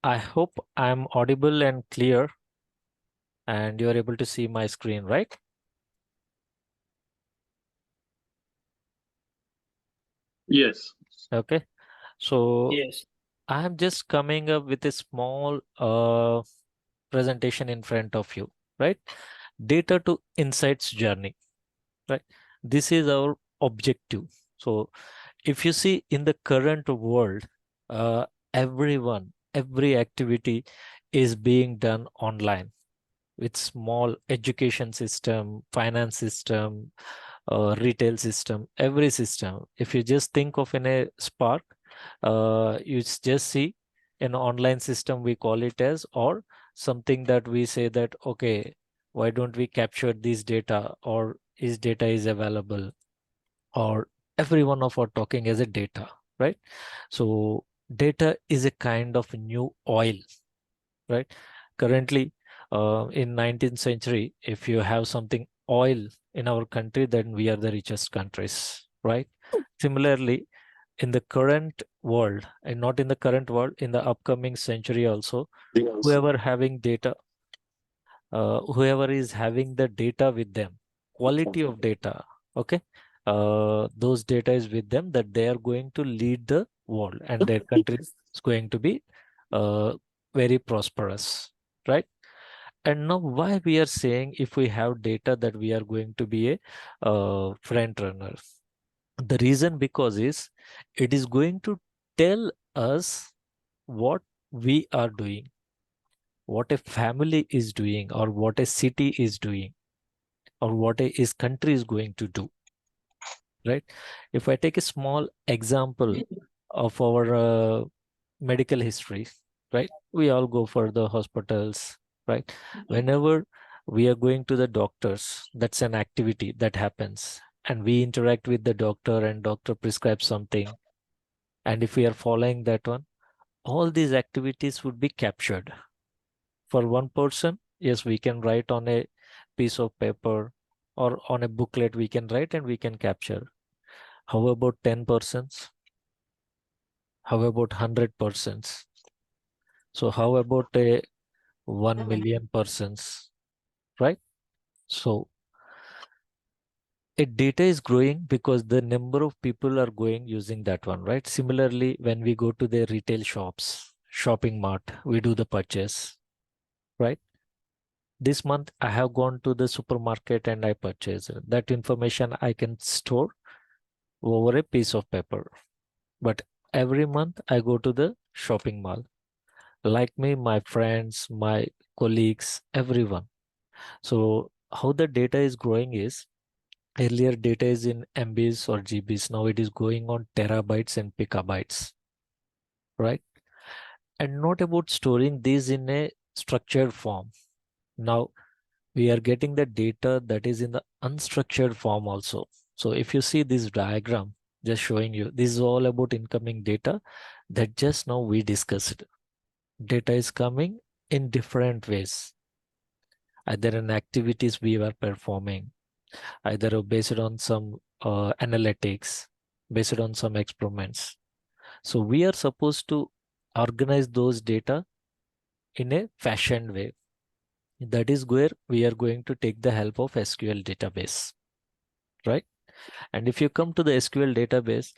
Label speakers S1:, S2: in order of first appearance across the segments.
S1: I hope I'm audible and clear and you're able to see my screen, right?
S2: Yes.
S1: Okay. So
S3: Yes.
S1: I'm just coming up with a small presentation in front of you, right? Data to insights journey, right? This is our objective. So if you see in the current world, every activity is being done online with small education system, finance system, retail system, every system. If you just think of in a Spark, just see an online system, we call it as, or something that we say that, okay, why don't we capture this data, or is data is available, or every one of our talking as a data, right? So data is a kind of new oil, right? Currently, in 19th century, if you have something oil in our country, then we are the richest countries, right? Similarly, in the current world, and not in the current world, in the upcoming century also,
S2: Yes.
S1: whoever having data, whoever is having the data with them, quality of data, okay, those data is with them, that they are going to lead the world and their country is going to be uh, very prosperous, right? And now why we are saying if we have data that we are going to be a front runner? The reason because is it is going to tell us what we are doing, what a family is doing, or what a city is doing, or what a is country is going to do, right? If I take a small example of our medical history, right? We all go for the hospitals, right? Whenever we are going to the doctors, that's an activity that happens, and we interact with the doctor and doctor prescribes something, and if we are following that one, all these activities would be captured. For one person, yes, we can write on a piece of paper or on a booklet, we can write and we can capture. How about 10 persons? How about 100 persons? So how about a 1 million persons, right? So a data is growing because the number of people are going using that one, right? Similarly, when we go to the retail shops, shopping mart, we do the purchase, right? This month I have gone to the supermarket and I purchased. That information I can store over a piece of paper. But every month I go to the shopping mall. Like me, my friends, my colleagues, everyone. So how the data is growing is earlier data is in MBs or GBs. Now it is going on terabytes and petabytes, right? And not about storing these in a structured form. Now we are getting the data that is in the unstructured form also. So if you see this diagram, just showing you, this is all about incoming data that just now we discussed. Data is coming in different ways, either in activities we were performing, either based on some analytics, based on some experiments. So we are supposed to organize those data in a fashioned way. That is where we are going to take the help of SQL database, right? And if you come to the SQL database,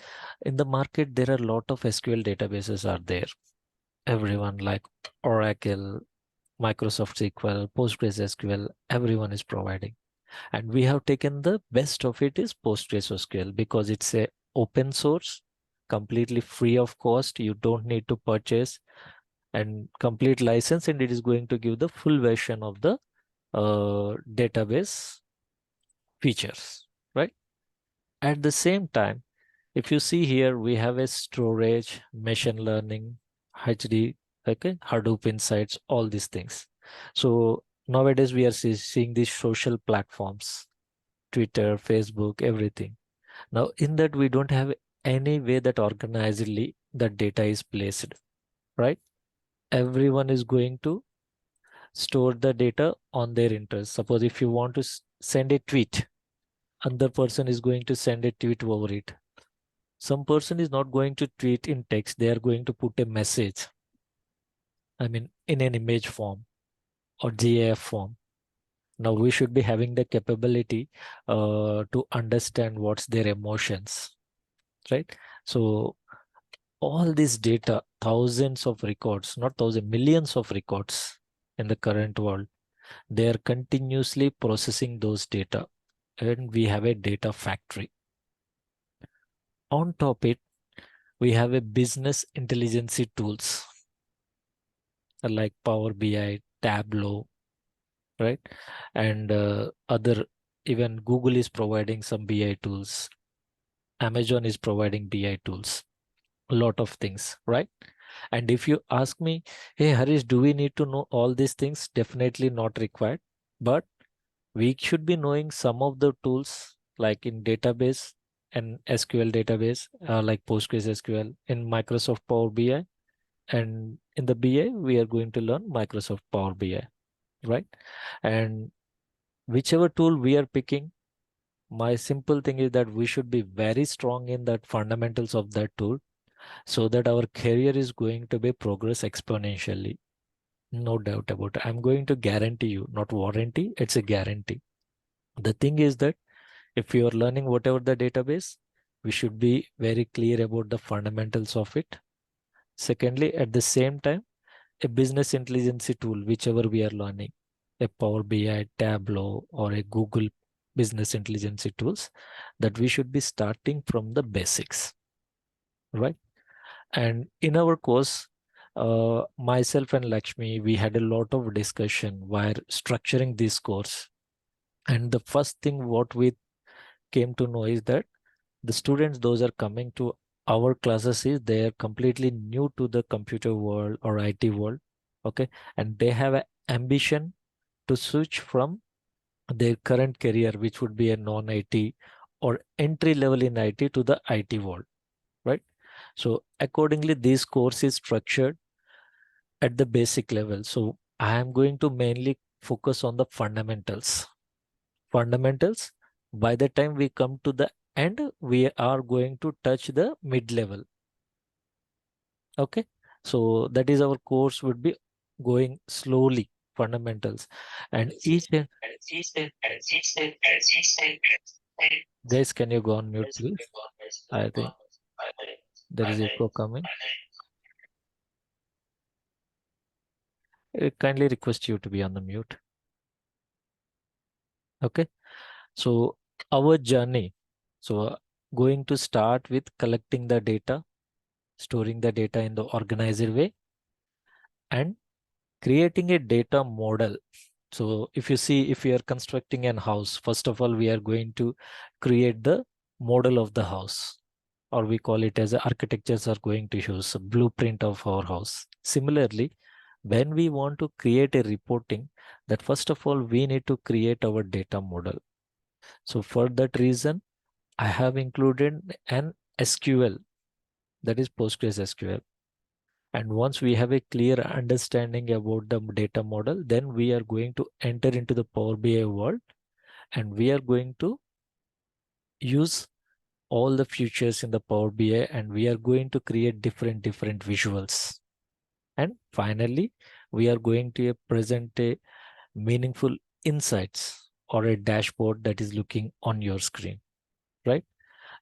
S1: in the market, there are a lot of SQL databases are there. Everyone like Oracle, Microsoft SQL, PostgreSQL, everyone is providing. And we have taken the best of it is PostgreSQL because it's a open source, completely free of cost. You don't need to purchase and complete license, and it is going to give the full version of the database features, right? At the same time, if you see here, we have a storage, machine learning, HD, okay, Hadoop insights, all these things. So nowadays we are seeing these social platforms, Twitter, Facebook, everything. Now in that we don't have any way that organizedly that data is placed, right? Everyone is going to store the data on their interest. Suppose if you want to send a tweet, another person is going to send a tweet over it. Some person is not going to tweet in text, they are going to put a message. I mean, in an image form or GIF form. Now we should be having the capability to understand what's their emotions, right? So all this data, thousands of records, not thousands, millions of records in the current world, they are continuously processing those data, and we have a data factory. On top it, we have a business intelligence tools like Power BI, Tableau, right? And other, even Google is providing some BI tools. Amazon is providing BI tools, a lot of things, right? And if you ask me, hey, Harish, do we need to know all these things? Definitely not required. But we should be knowing some of the tools like in database and SQL database, like PostgreSQL, in Microsoft Power BI. And in the BI, we are going to learn Microsoft Power BI, right? And whichever tool we are picking, my simple thing is that we should be very strong in that fundamentals of that tool so that our career is going to be progress exponentially. No doubt about it. I'm going to guarantee you, not warranty, it's a guarantee. The thing is that if you are learning whatever the database, we should be very clear about the fundamentals of it. Secondly, at the same time, a business intelligence tool, whichever we are learning, a Power BI, Tableau, or a Google business intelligence tools, that we should be starting from the basics, right? And in our course, myself and Lakshmi, we had a lot of discussion while structuring this course. And the first thing what we came to know is that the students, those are coming to our classes, is they are completely new to the computer world or IT world. Okay. And they have an ambition to switch from their current career, which would be a non-IT or entry level in IT, to the IT world, right? So accordingly, this course is structured at the basic level. So I am going to mainly focus on the fundamentals. Fundamentals. By the time we come to the end, we are going to touch the mid level. Okay. So that is our course would be going slowly, fundamentals. And each and guys, can you go on mute, please? I think there is echo coming. I kindly request you to be on the mute. Okay. So our journey. So going to start with collecting the data, storing the data in the organized way, and creating a data model. So if you see, if we are constructing an house, first of all, we are going to create the model of the house, or we call it as architectures are going to use a blueprint of our house. Similarly, when we want to create a reporting, that first of all, we need to create our data model. So for that reason, I have included an SQL, that is PostgreSQL. And once we have a clear understanding about the data model, then we are going to enter into the Power BI world, and we are going to use all the features in the Power BI, and we are going to create different visuals. And finally, we are going to present a meaningful insights or a dashboard that is looking on your screen, right?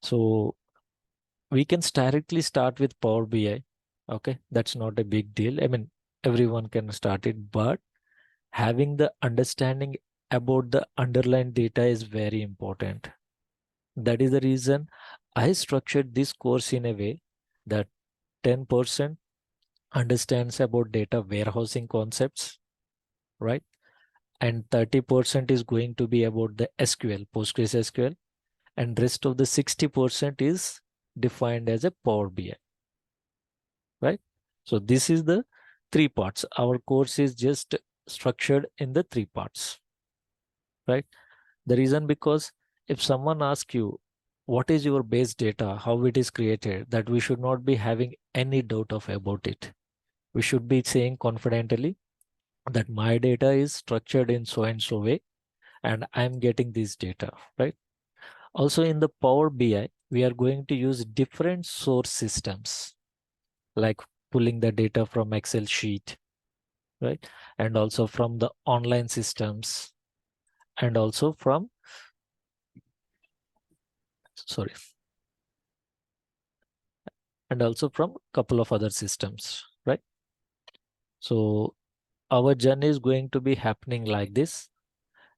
S1: So we can directly start with Power BI. Okay, that's not a big deal. I mean, everyone can start it, but having the understanding about the underlying data is very important. That is the reason I structured this course in a way that 10% understands about data warehousing concepts, right? And 30% is going to be about the SQL, PostgreSQL, and rest of the 60% is defined as a Power BI, right? So this is the three parts. Our course is just structured in the three parts, right? The reason, because if someone asks you, what is your base data, how it is created, that we should not be having any doubt of about it. We should be saying confidently that my data is structured in so and so way, and I'm getting this data, right? Also in the Power BI, we are going to use different source systems, like pulling the data from Excel sheet, right? And also from the online systems, and also from, sorry, and also from couple of other systems, right? So our journey is going to be happening like this.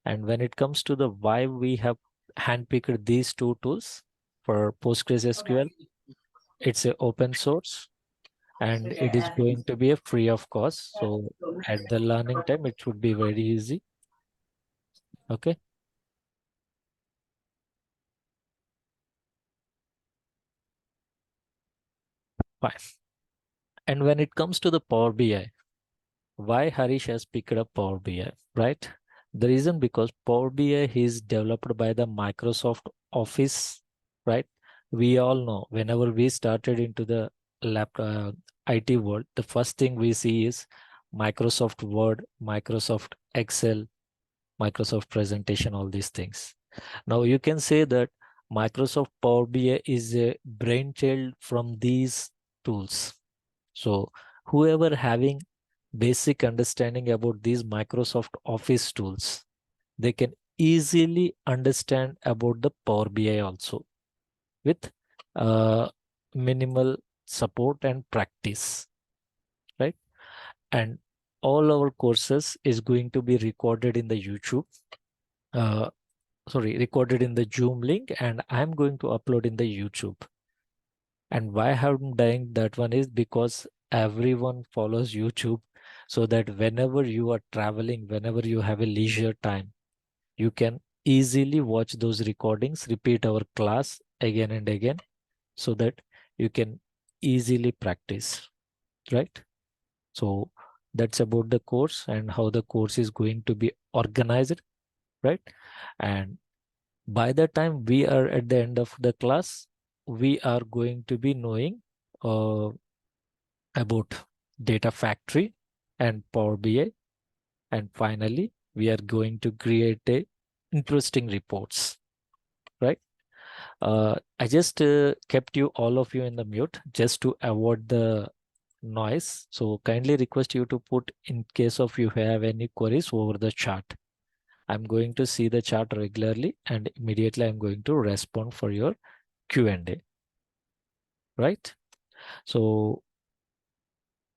S1: And when it comes to the why we have handpicked these two tools for PostgreSQL, it's a open source and it is going to be a free of cost. So at the learning time, it should be very easy. Okay. Fine. And when it comes to the Power BI, why Harish has picked up Power BI, right? The reason because Power BI is developed by the Microsoft Office, right? We all know whenever we started into the IT world, the first thing we see is Microsoft Word, Microsoft Excel, Microsoft presentation, all these things. Now you can say that Microsoft Power BI is a brainchild from these tools. So whoever having basic understanding about these Microsoft Office tools, they can easily understand about the Power BI also with uh, minimal support and practice, right? And all our courses is going to be recorded in the YouTube. Uh, recorded in the Zoom link, and I'm going to upload in the YouTube. And why I'm doing that one is because everyone follows YouTube, so that whenever you are traveling, whenever you have a leisure time, you can easily watch those recordings, repeat our class again and again, so that you can easily practice, right? So that's about the course and how the course is going to be organized, right? And by the time we are at the end of the class, we are going to be knowing uh, about data factory and Power BI. And finally, we are going to create a interesting reports, right? I just kept you all of you in the mute just to avoid the noise. So kindly request you to put in case of you have any queries over the chat. I'm going to see the chat regularly and immediately I'm going to respond for your Q&A, right? So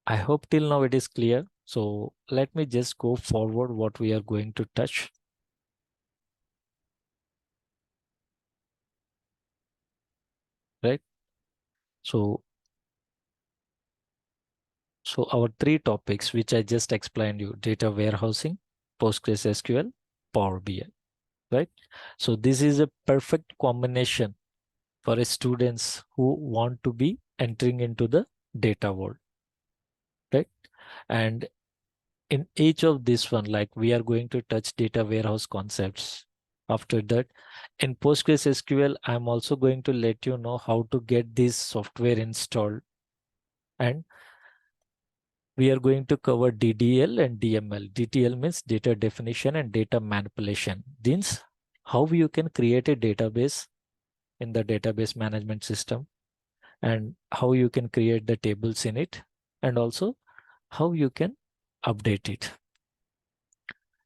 S1: I hope till now it is clear. So let me just go forward what we are going to touch. Right. So, our three topics, which I just explained you, data warehousing, PostgreSQL, Power BI, right? So this is a perfect combination for students who want to be entering into the data world, right? And in each of this one, like we are going to touch data warehouse concepts. After that, in PostgreSQL, I'm also going to let you know how to get this software installed. And we are going to cover DDL and DML. DTL means data definition and data manipulation. Means how you can create a database in the database management system and how you can create the tables in it and also how you can update it.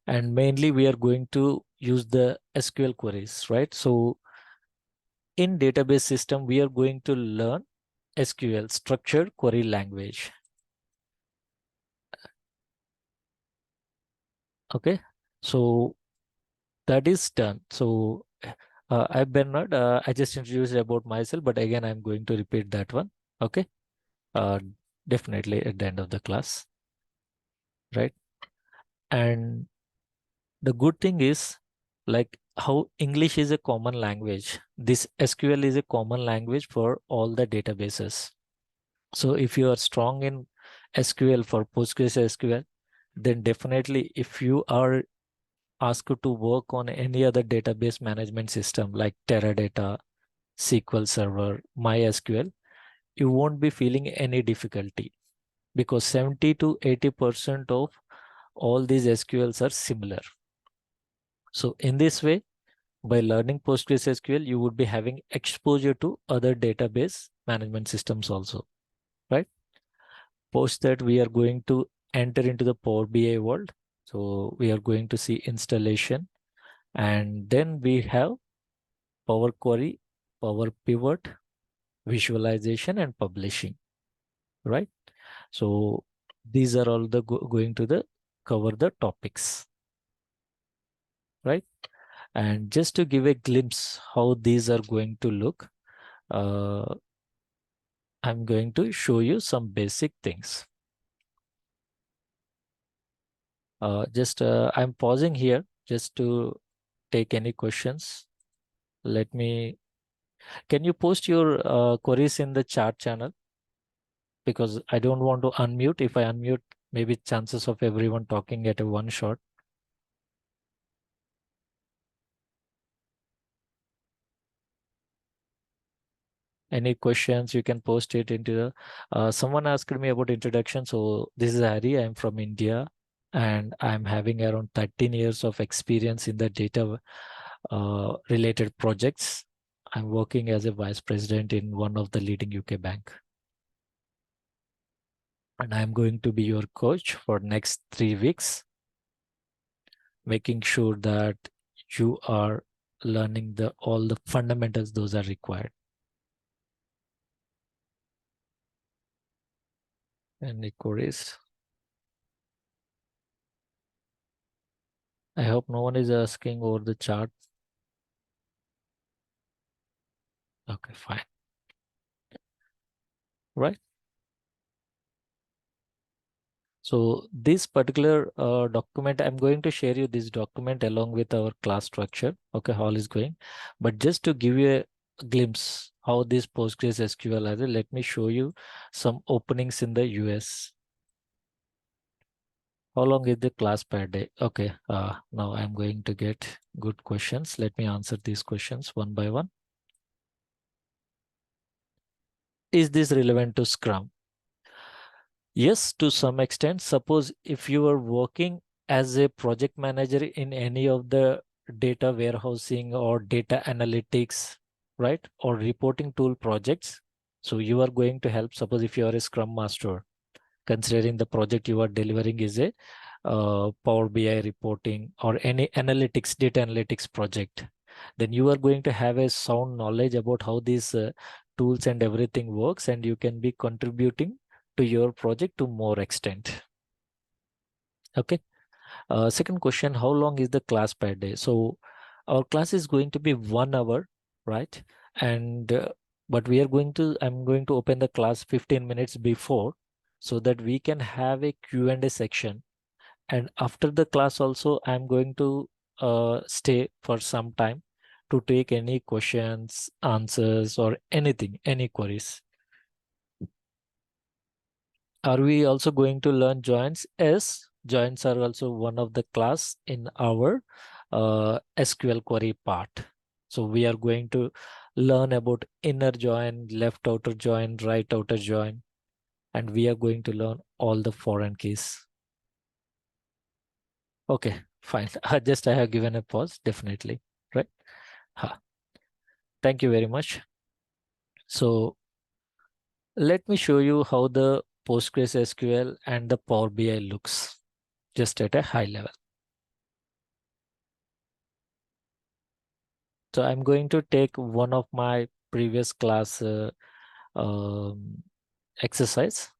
S1: And mainly we are going to use the SQL queries, right? So in database system, we are going to learn SQL, structured query language. Okay, so that is done. So I've been not, I just introduced about myself, but again, I'm going to repeat that one. Okay, uh, definitely at the end of the class, right? And the good thing is like how English is a common language. This SQL is a common language for all the databases. So if you are strong in SQL for PostgreSQL, then definitely if you are asked to work on any other database management system like Teradata, SQL Server, MySQL, you won't be feeling any difficulty because 70 to 80% of all these SQLs are similar. So in this way, by learning PostgreSQL, you would be having exposure to other database management systems also, right? Post that we are going to enter into the Power BI world. So we are going to see installation, and then we have Power Query, Power Pivot, visualization, and publishing, right? So these are all the going to the cover the topics, right? And just to give a glimpse how these are going to look, uh, I'm going to show you some basic things. I'm pausing here just to take any questions. Let me, can you post your queries in the chat channel? Because I don't want to unmute. If I unmute, maybe chances of everyone talking at a one shot. Any questions, you can post it into the, someone asked me about introduction. So this is Hari, I'm from India, and I'm having around 13 years of experience in the data related projects. I'm working as a vice president in one of the leading UK bank. And I'm going to be your coach for next 3 weeks, making sure that you are learning all the fundamentals those are required. Any queries? I hope no one is asking over the chat. Okay, fine. Right. So this particular document, I'm going to share you this document along with our class structure. Okay, how is going. But just to give you a glimpse how this PostgreSQL has, let me show you some openings in the US. How long is the class per day? Okay, now I'm going to get good questions. Let me answer these questions one by one. Is this relevant to Scrum? Yes, to some extent. Suppose if you are working as a project manager in any of the data warehousing or data analytics, right? Or reporting tool projects. So you are going to help. Suppose if you are a Scrum Master, considering the project you are delivering is a Power BI reporting or any analytics, data analytics project, then you are going to have a sound knowledge about how these tools and everything works, and you can be contributing to your project to more extent. Okay. Second question, how long is the class per day? So our class is going to be 1 hour, right? And but I'm going to open the class 15 minutes before so that we can have a Q&A section. And after the class also, I'm going to stay for some time to take any questions, answers, or anything, any queries. Are we also going to learn joins? Yes, joins are also one of the class in our SQL query part. So we are going to learn about inner join, left outer join, right outer join, and we are going to learn all the foreign keys. Okay, fine. I have given a pause, definitely, right? Thank you very much. So let me show you how the PostgreSQL and the Power BI looks just at a high level. So I'm going to take one of my previous class exercise.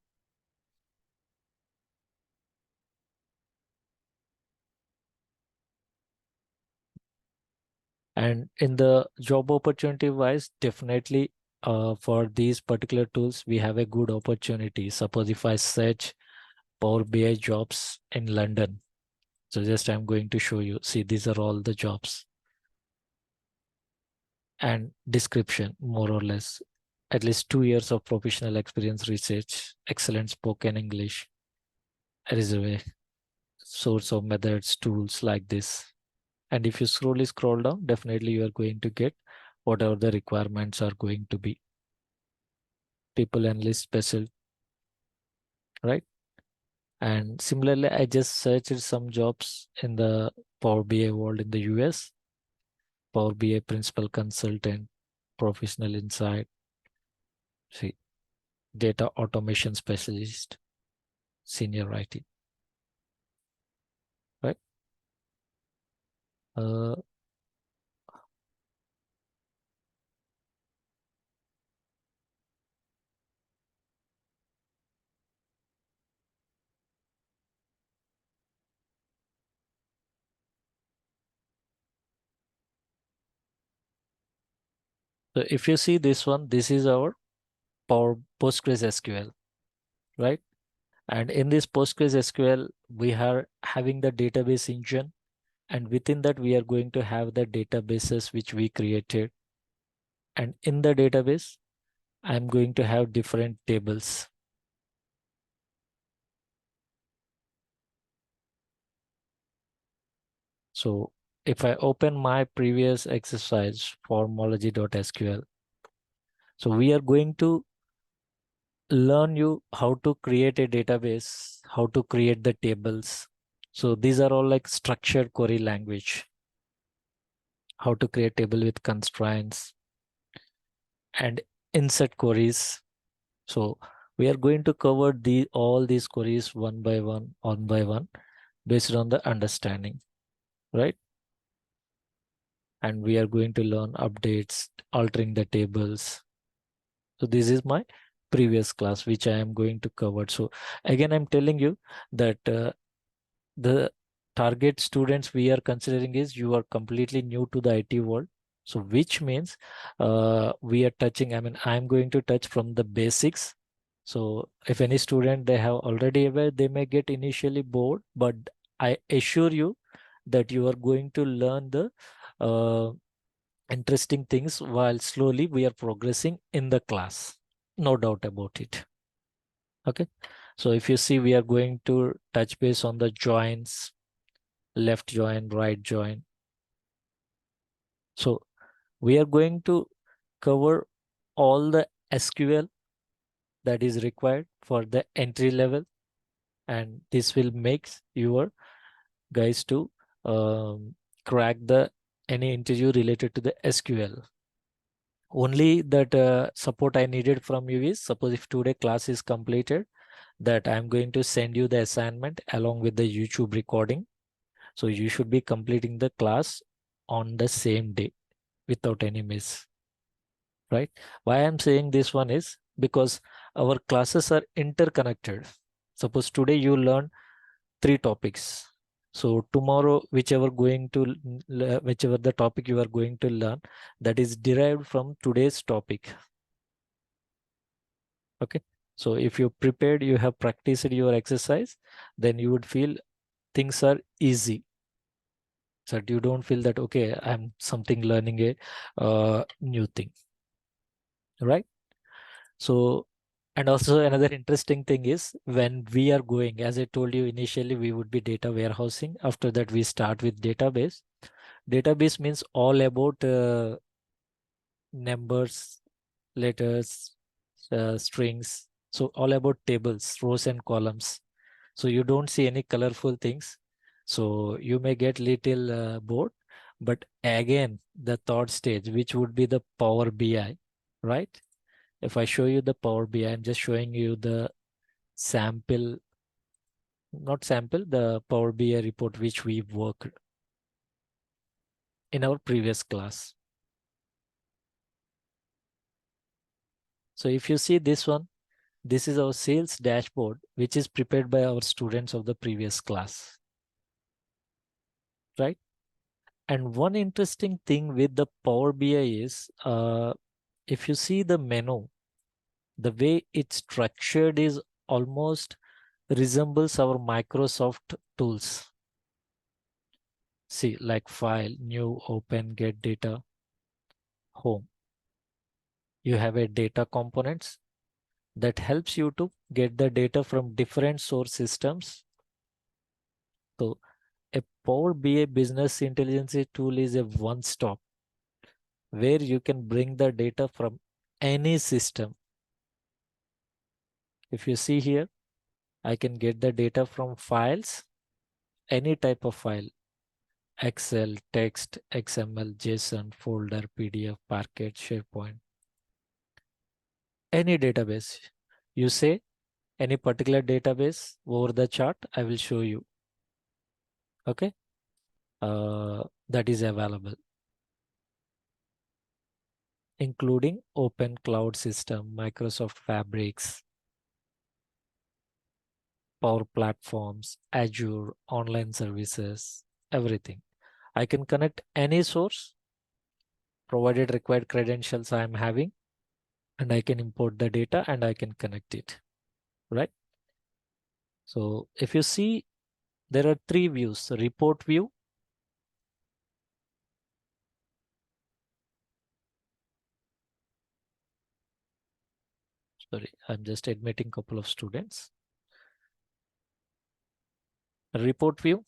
S1: And in the job opportunity wise, definitely for these particular tools, we have a good opportunity. Suppose if I search Power BI jobs in London, so just I'm going to show you, see, these are all the jobs. And description, more or less, at least 2 years of professional experience, research, excellent spoken English, resume, source of methods, tools like this. And if you scroll down, definitely you are going to get whatever the requirements are going to be. People analyst special, right? And similarly, I just searched some jobs in the Power BI world in the US, Power BI principal consultant, professional insight, see, data automation specialist, senior IT. Uh, so if you see this one, this is our Power Postgres SQL, right? And in this Postgres SQL, we are having the database engine, and within that, we are going to have the databases which we created. And in the database, I'm going to have different tables. So if I open my previous exercise, formology.sql, so we are going to learn you how to create a database, how to create the tables. So these are all like structured query language, how to create table with constraints and insert queries. So we are going to cover all these queries one by one, based on the understanding, right? And we are going to learn updates, altering the tables. So this is my previous class, which I am going to cover. So again, I'm telling you that the target students we are considering is you are completely new to the IT world. So which means we are touching, I mean, I'm going to touch from the basics. So if any student they have already aware, they may get initially bored, but I assure you that you are going to learn the uh, interesting things while slowly we are progressing in the class. No doubt about it. Okay. So if you see, we are going to touch base on the joins, left join, right join. So we are going to cover all the SQL that is required for the entry level, and this will make your guys to crack the any interview related to the SQL. Only that support I needed from you is, suppose if today class is completed, that I'm going to send you the assignment along with the YouTube recording. So you should be completing the class on the same day without any miss, right? Why I'm saying this one is because our classes are interconnected. Suppose today you learn 3 topics. So tomorrow, whichever the topic you are going to learn, that is derived from today's topic. Okay. So if you prepared, you have practiced your exercise, then you would feel things are easy. So you don't feel that, okay, I'm something learning a new thing, right? So, and also another interesting thing is when we are going, as I told you initially, we would be data warehousing. After that, we start with database. Database means all about numbers, letters, strings. So all about tables, rows and columns. So you don't see any colorful things. So you may get little bored. But again, the third stage, which would be the Power BI, right? If I show you the Power BI, I'm just showing you the sample, not sample, the Power BI report which we worked in our previous class. So if you see this one, this is our sales dashboard, which is prepared by our students of the previous class, right? And one interesting thing with the Power BI is, if you see the menu, the way it's structured is almost resembles our Microsoft tools. See, like file, new, open, get data, home. You have a data components that helps you to get the data from different source systems. So a Power BI business intelligence tool is a one-stop where you can bring the data from any system. If you see here, I can get the data from files, any type of file, Excel, text, XML, JSON, folder, PDF, Parquet, SharePoint, any database. You say any particular database over the chart, I will show you. Okay. that is available, including open cloud system, Microsoft Fabrics, Power Platforms, Azure, online services, everything. I can connect any source provided required credentials I am having, and I can import the data and I can connect it, right? So if you see, there are three views: report view, sorry, I'm just admitting a couple of students. Report view,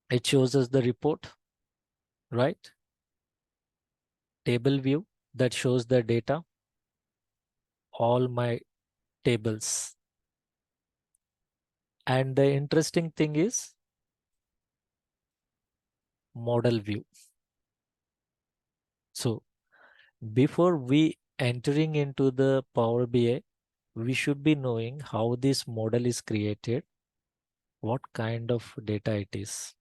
S1: it shows us the report, right? Table view, that shows the data, all my tables. And the interesting thing is model view. So before we entering into the Power BI, we should be knowing how this model is created, what kind of data it is.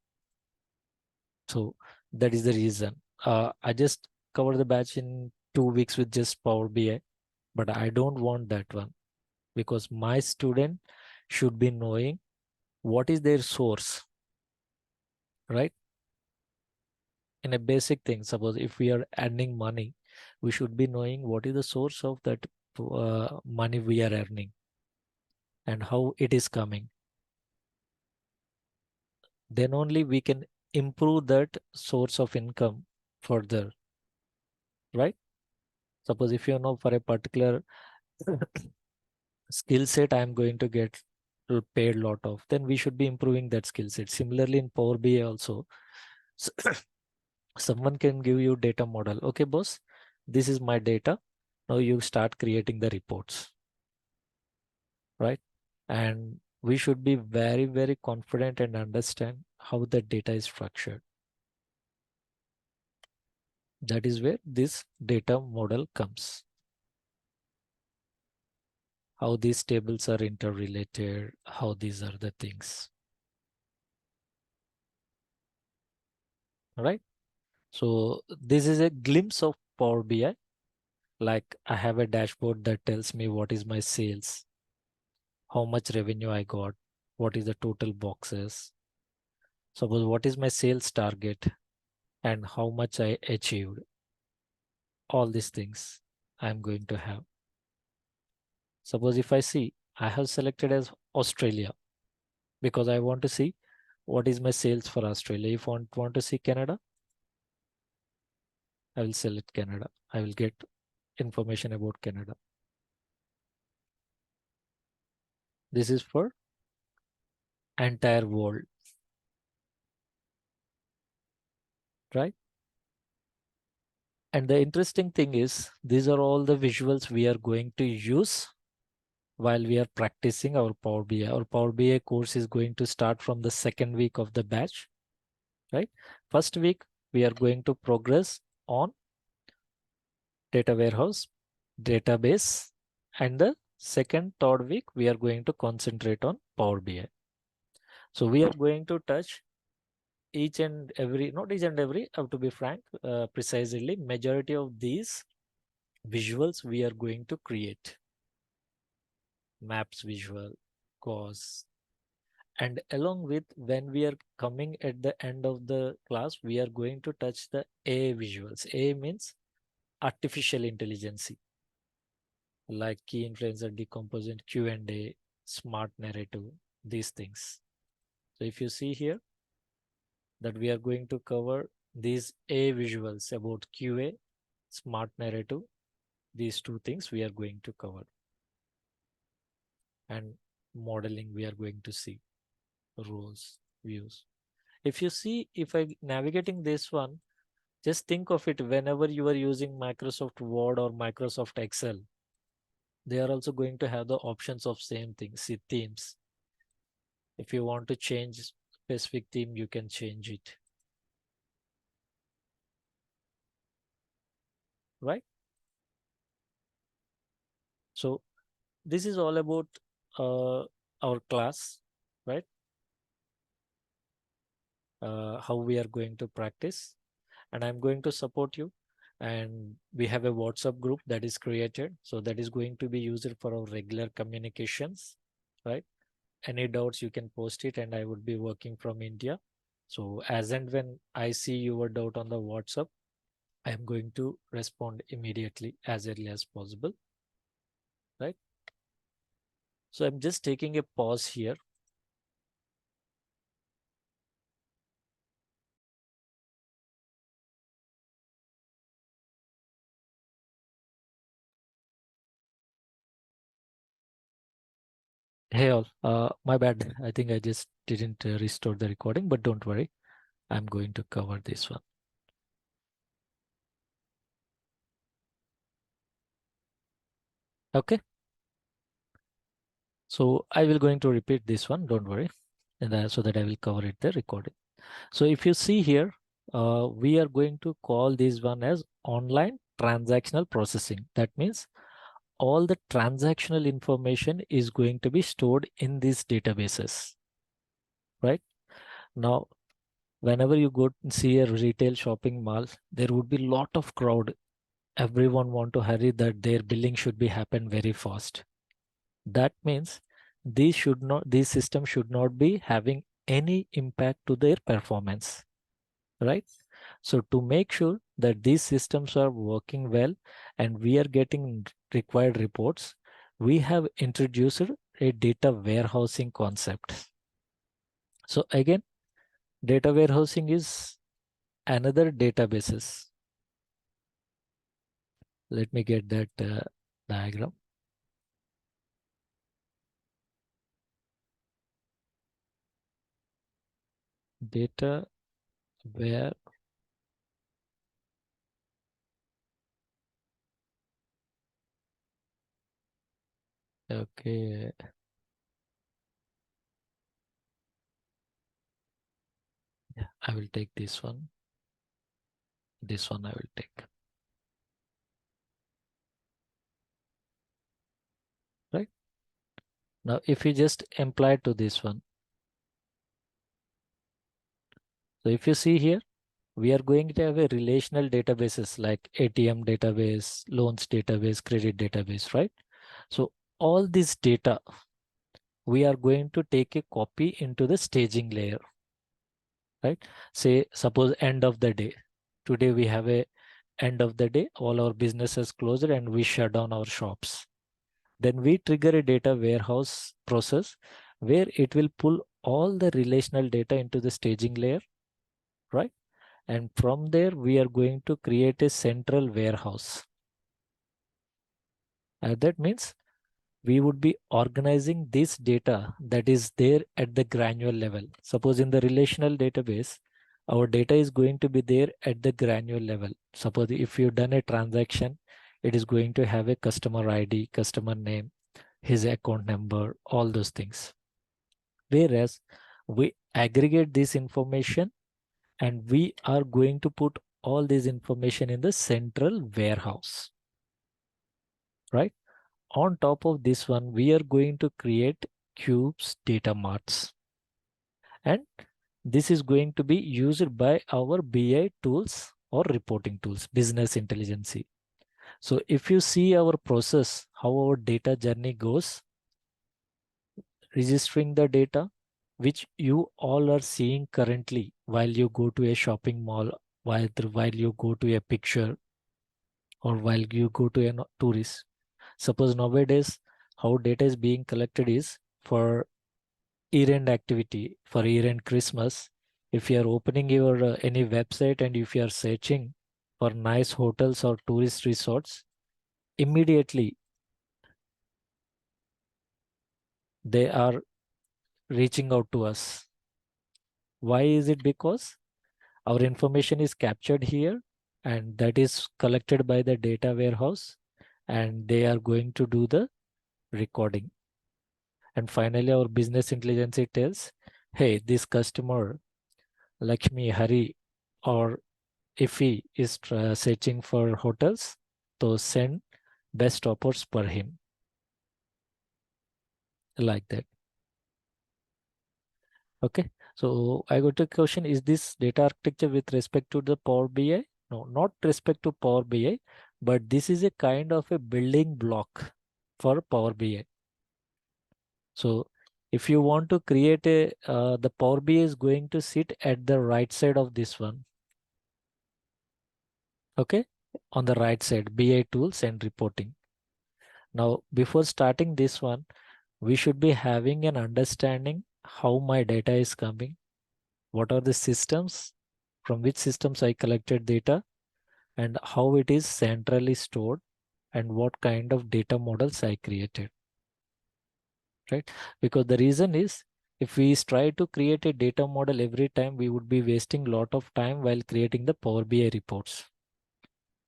S1: So that is the reason. I just covered the batch in 2 weeks with just Power BI, but I don't want that one, because my student should be knowing what is their source, right? In a basic thing, suppose if we are earning money, we should be knowing what is the source of that money we are earning and how it is coming. Then only we can improve that source of income further, right? Suppose if you know for a particular skill set I'm going to get paid lot of, then we should be improving that skill set. Similarly in Power BI also, someone can give you data model. Okay, boss, this is my data. Now you start creating the reports, right? And we should be very, very confident and understand how the data is structured. That is where this data model comes. How these tables are interrelated, how these are the things, right? So this is a glimpse of Power BI. Like I have a dashboard that tells me what is my sales, how much revenue I got, what is the total boxes. Suppose what is my sales target and how much I achieved. All these things I'm going to have. Suppose if I see, I have selected as Australia because I want to see what is my sales for Australia. If I want to see Canada, I will select Canada. I will get information about Canada. This is for entire world, right? And the interesting thing is, these are all the visuals we are going to use while we are practicing our Power BI. Our Power BI course is going to start from the second week of the batch, right? First week, we are going to progress on data warehouse, database, and the second, third week, we are going to concentrate on Power BI. So we are going to touch each and every, not each and every, have to be frank, precisely, majority of these visuals we are going to create. Maps visual, cause, and along with when we are coming at the end of the class, we are going to touch the A visuals. A means artificial intelligence, like key influencer decomposition, Q&A, smart narrative, these things. So if you see here that we are going to cover these A visuals about QA, smart narrative, these two things we are going to cover. And modeling, we are going to see rows, views. If you see, if I navigating this one, just think of it whenever you are using Microsoft Word or Microsoft Excel, they are also going to have the options of same thing, see themes. If you want to change specific theme, you can change it, right? So this is all about uh, our class, right? how we are going to practice, and I'm going to support you. And we have a WhatsApp group that is created, so that is going to be used for our regular communications, right? Any doubts you can post it, and I would be working from India. So as and when I see your doubt on the WhatsApp, I am going to respond immediately as early as possible, right? So I'm just taking a pause here. Hey all, my bad. I think I just didn't restore the recording, but don't worry. I'm going to cover this one. Okay. So I will going to repeat this one. Don't worry. And so that I will cover it the recording. So if you see here, we are going to call this one as online transactional processing. That means all the transactional information is going to be stored in these databases, right? Now, whenever you go and see a retail shopping mall, there would be lot of crowd. Everyone want to hurry that their billing should be happen very fast. That means these systems should not be having any impact to their performance, right? So to make sure that these systems are working well and we are getting required reports, we have introduced a data warehousing concept. So again, data warehousing is another databases. Let me get that diagram. Data where okay. Yeah, I will take this one. This one I will take. Right. Now, if you just apply to this one. So if you see here, we are going to have a relational databases like ATM database, loans database, credit database, right? So all this data, we are going to take a copy into the staging layer, right? Say, suppose end of the day. Today we have a end of the day, all our businesses closed and we shut down our shops. Then we trigger a data warehouse process where it will pull all the relational data into the staging layer, right? And from there, we are going to create a central warehouse. That means we would be organizing this data that is there at the granular level. Suppose in the relational database, our data is going to be there at the granular level. Suppose if you've done a transaction, it is going to have a customer ID, customer name, his account number, all those things. Whereas we aggregate this information and we are going to put all this information in the central warehouse, right? On top of this one, we are going to create cubes data marts. And this is going to be used by our BI tools or reporting tools, business intelligence. So if you see our process, how our data journey goes, registering the data, which you all are seeing currently while you go to a shopping mall, while you go to a picture, or while you go to a tourist. Suppose nowadays, how data is being collected is for year-end activity, for year-end Christmas. If you are opening your any website and if you are searching for nice hotels or tourist resorts, immediately they are reaching out to us. Why is it? Because our information is captured here and that is collected by the data warehouse and they are going to do the recording. And finally, our business intelligence tells, hey, this customer, Lakshmi, Hari, or if he is searching for hotels, so send best offers per him, like that. Okay. So I got a question, is this data architecture with respect to the Power BI? No, not respect to Power BI, but this is a kind of a building block for Power BI. So if you want to create a, the Power BI is going to sit at the right side of this one. Okay, on the right side, BI tools and reporting. Now, before starting this one, we should be having an understanding how my data is coming, what are the systems, from which systems I collected data, and how it is centrally stored, and what kind of data models I created, right? Because the reason is, if we try to create a data model every time, we would be wasting a lot of time while creating the Power BI reports.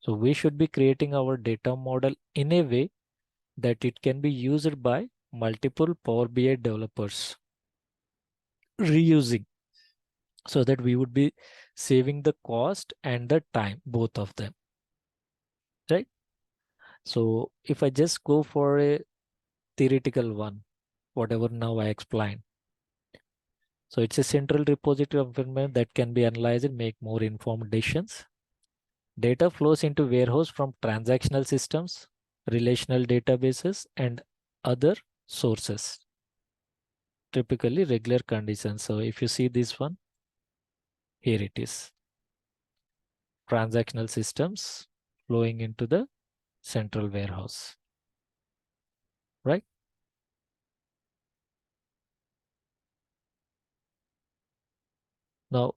S1: So we should be creating our data model in a way that it can be used by multiple Power BI developers reusing, so that we would be saving the cost and the time, both of them, right? So if I just go for a theoretical one, whatever now I explained. So it's a central repository of information that can be analyzed and make more informed decisions. Data flows into warehouse from transactional systems, relational databases, and other sources, typically regular conditions. So if you see this one, here it is. Transactional systems flowing into the central warehouse, right? Now,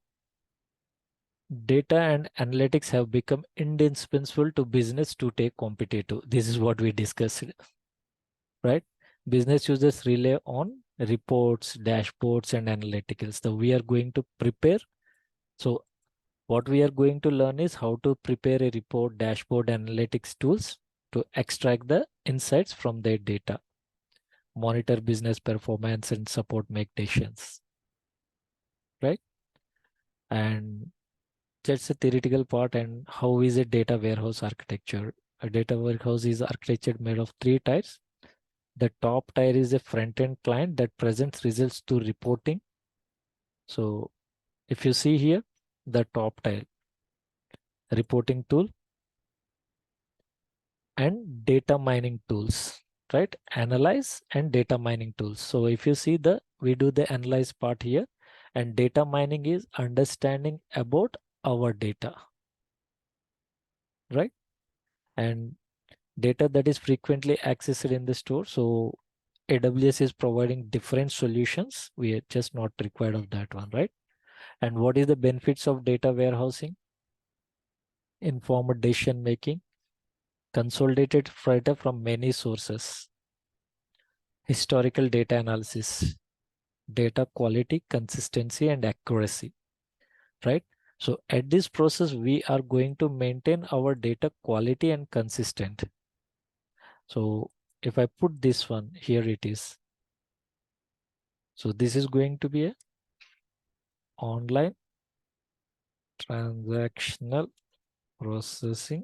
S1: data and analytics have become indispensable to business to take competitive. This is what we discussed, right? Business users rely on reports, dashboards, and analyticals. So we are going to prepare. So what we are going to learn is how to prepare a report, dashboard, analytics tools to extract the insights from their data, monitor business performance, and support make decisions, right? And that's a theoretical part. And how is a data warehouse architecture? A data warehouse is architecture made of three tiers. The top tier is a front-end client that presents results to reporting. So if you see here, the top tier, reporting tool and data mining tools, right? Analyze and data mining tools. So if you see we do the analyze part here, and data mining is understanding about our data, right? And data that is frequently accessed in the store. So AWS is providing different solutions. We are just not required of that one, right? And what is the benefits of data warehousing? Informed decision making, consolidated data from many sources, historical data analysis, data quality, consistency, and accuracy, right? So at this process, we are going to maintain our data quality and consistent. So if I put this one, here it is. So this is going to be a online transactional processing,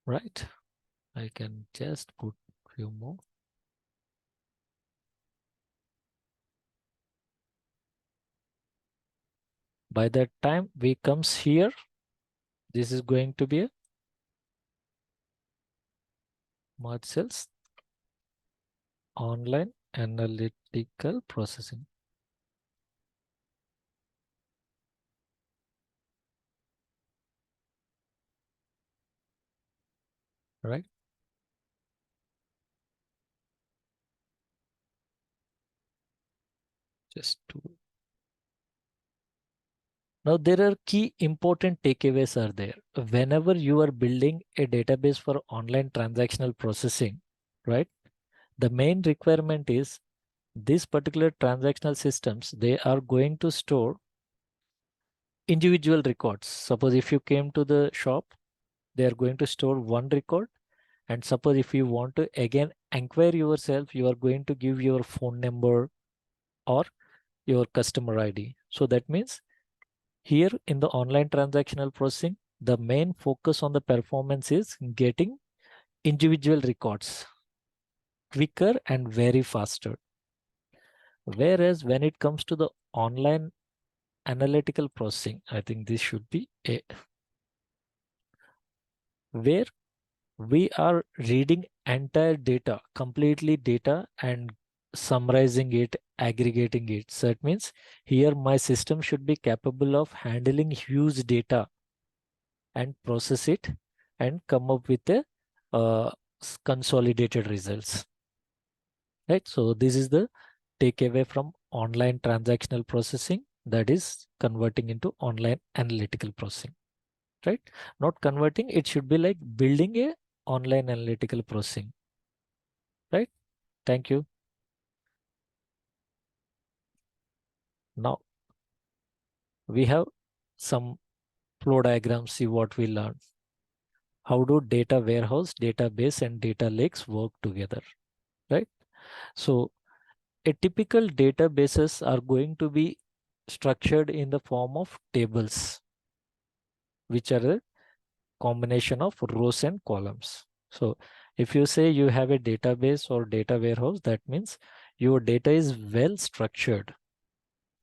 S1: right? I can just put few more. By that time we comes here, this is going to be a merge cells online analytical processing, right? Just to now, there are key important takeaways are there. Whenever you are building a database for online transactional processing, right? The main requirement is these particular transactional systems, they are going to store individual records. Suppose if you came to the shop, they are going to store one record. And suppose if you want to again inquire yourself, you are going to give your phone number or your customer ID. So that means here in the online transactional processing, the main focus on the performance is getting individual records quicker and very faster. Whereas when it comes to the online analytical processing, I think this should be a where we are reading entire data, completely data, and summarizing it, aggregating it. So that means here my system should be capable of handling huge data and process it and come up with a consolidated results. Right. So this is the takeaway from online transactional processing, that is converting into online analytical processing. Right. Not converting, it should be like building a online analytical processing. Right. Thank you. Now we have some flow diagrams. See what we learned. How do data warehouse, database, and data lakes work together? Right. So a typical databases are going to be structured in the form of tables, which are a combination of rows and columns. So if you say you have a database or data warehouse, that means your data is well structured,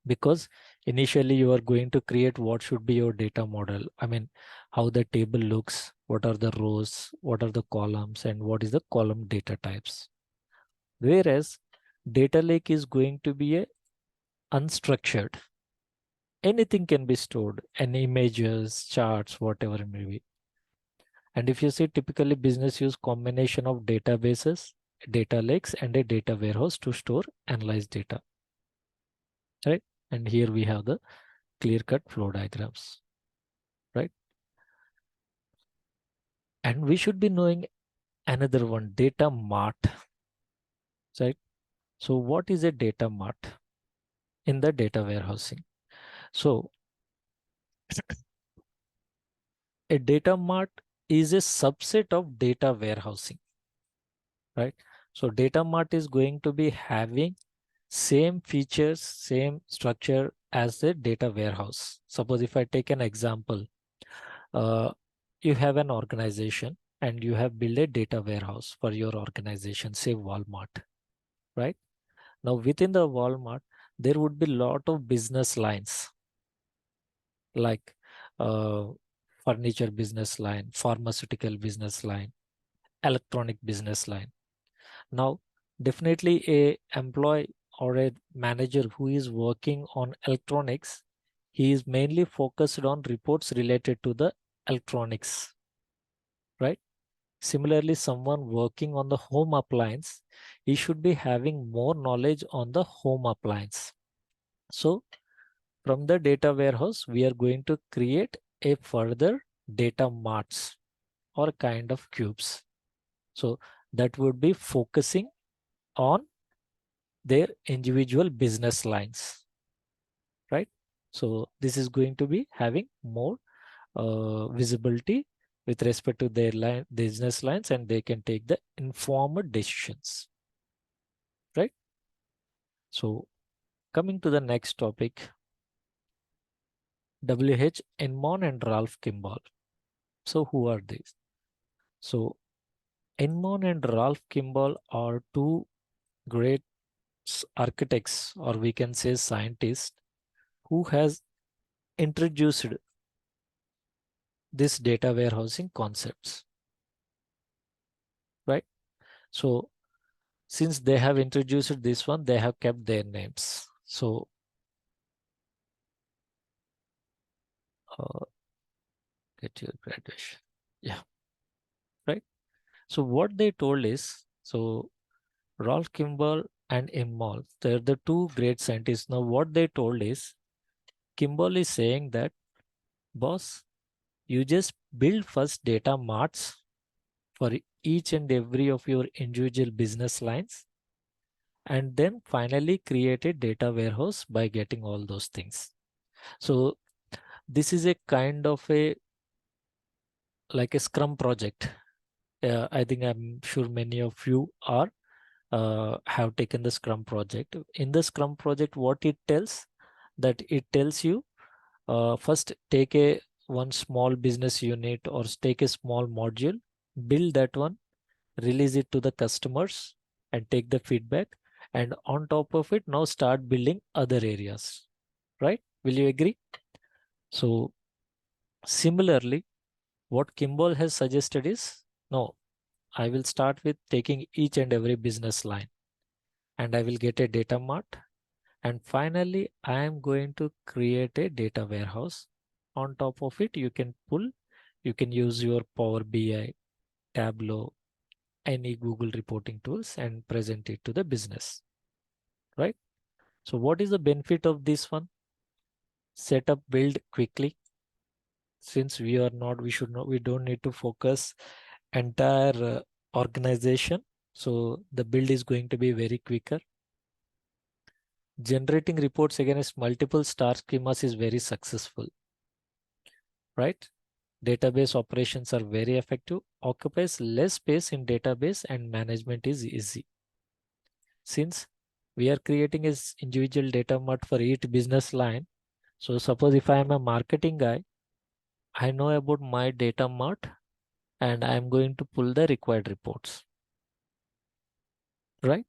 S1: because initially you are going to create what should be your data model. I mean, how the table looks, what are the rows, what are the columns, and what is the column data types. Whereas data lake is going to be a unstructured. Anything can be stored, and images, charts, whatever it may be. And if you see, typically business use combination of databases, data lakes, and a data warehouse to store, analyze data. Right? And here we have the clear-cut flow diagrams. Right? And we should be knowing another one, data mart. Right? So what is a data mart in the data warehousing? So a data mart is a subset of data warehousing. Right? So data mart is going to be having same features, same structure as the data warehouse. Suppose if I take an example, you have an organization and you have built a data warehouse for your organization, say Walmart, right? Now within the Walmart, there would be a lot of business lines like uh, furniture business line, pharmaceutical business line, electronic business line. Now, definitely a employee or a manager who is working on electronics, he is mainly focused on reports related to the electronics, right? Similarly, someone working on the home appliance, he should be having more knowledge on the home appliance. So from the data warehouse, we are going to create a further data marts or kind of cubes. So that would be focusing on their individual business lines, right? So this is going to be having more visibility with respect to their business lines, and they can take the informed decisions, right? So coming to the next topic, W.H. Inman and Ralph Kimball. So who are these? So Inman and Ralph Kimball are two great architects, or we can say scientists, who has introduced this data warehousing concepts, right? So since they have introduced this one, they have kept their names. So get your graduation. Yeah, right. So what they told is, so Ralph Kimball and Immol, they're the two great scientists. Now what they told is, Kimball is saying that, boss, you just build first data marts for each and every of your individual business lines, and then finally create a data warehouse by getting all those things. So this is a kind of a like a Scrum project. I think I'm sure many of you are have taken the Scrum project. In the Scrum project, what it tells, that it tells you first take a one small business unit or take a small module, build that one, release it to the customers and take the feedback. And on top of it, now start building other areas, right? Will you agree? So similarly, what Kimball has suggested is, no, I will start with taking each and every business line and I will get a data mart. And finally, I am going to create a data warehouse. On top of it, you can use your Power BI, Tableau, any Google reporting tools and present it to the business, right? So what is the benefit of this one? Set up, build quickly. Since we don't need to focus entire organization. So the build is going to be very quicker. Generating reports against multiple star schemas is very successful, right? Database operations are very effective, occupies less space in database and management is easy. Since we are creating as individual data mart for each business line. So suppose if I am a marketing guy, I know about my data mart and I'm going to pull the required reports, right?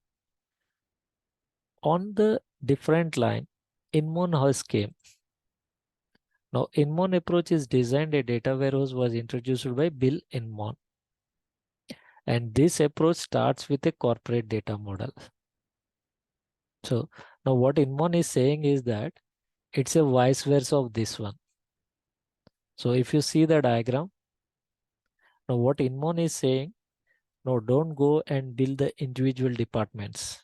S1: On the different line, Inmon has came. Now, Inmon approach is designed. A data warehouse was introduced by Bill Inmon. And this approach starts with a corporate data model. So now what Inmon is saying is that it's a vice versa of this one. So if you see the diagram, now what Inmon is saying, no, don't go and build the individual departments.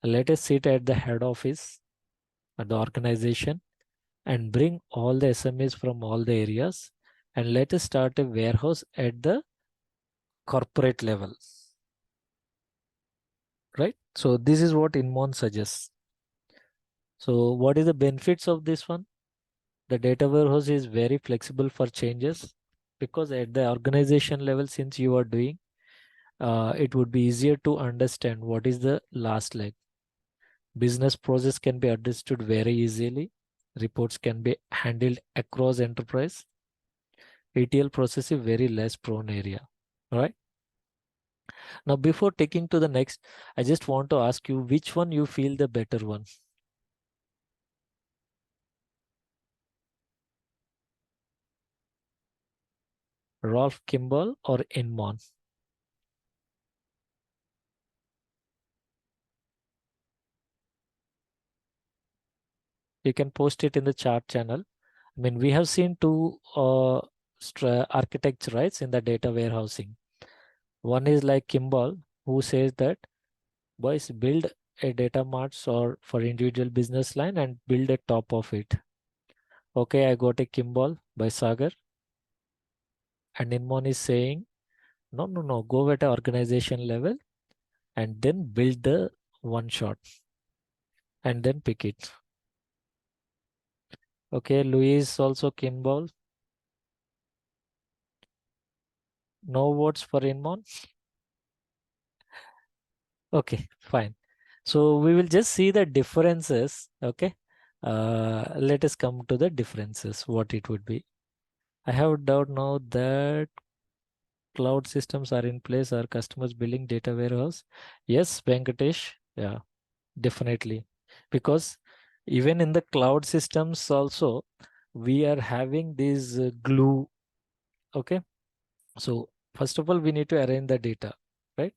S1: Let us sit at the head office at the organization and bring all the SMEs from all the areas and let us start a warehouse at the corporate level, right? So this is what Inmon suggests. So what is the benefits of this one? The data warehouse is very flexible for changes because at the organization level, since you are doing, it would be easier to understand what is the last leg. Business process can be understood very easily. Reports can be handled across enterprise. ETL process is very less prone area. All right. Now, before taking to the next, I just want to ask you which one you feel the better one. Rolf Kimball or Inmon? You can post it in the chat channel. I mean, we have seen two architects, right, in the data warehousing. One is like Kimball, who says that, boys, build a data marts or for individual business line and build a top of it. Okay, I got a Kimball by Sagar. And Inmon is saying, no, go at an organization level and then build the one shot and then pick it. Okay, Louise also Kimball. No votes for Inmon. Okay, fine. So we will just see the differences. Okay. Let us come to the differences, what it would be. I have doubt now that cloud systems are in place. Are customers building data warehouse? Yes, Venkatesh. Yeah, definitely. Because even in the cloud systems also, we are having this glue. Okay. So first of all, we need to arrange the data, right?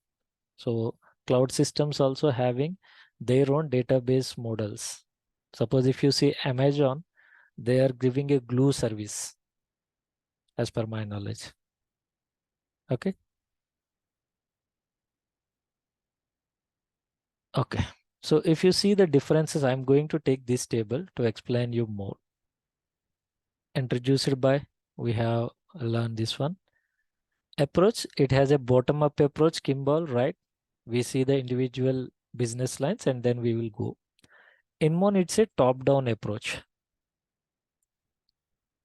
S1: So cloud systems also having their own database models. Suppose if you see Amazon, they are giving a glue service as per my knowledge. Okay. Okay. So if you see the differences, I'm going to take this table to explain you more. Introduced by, we have learned this one. Approach, it has a bottom-up approach, Kimball, right? We see the individual business lines and then we will go. Inmon, it's a top-down approach.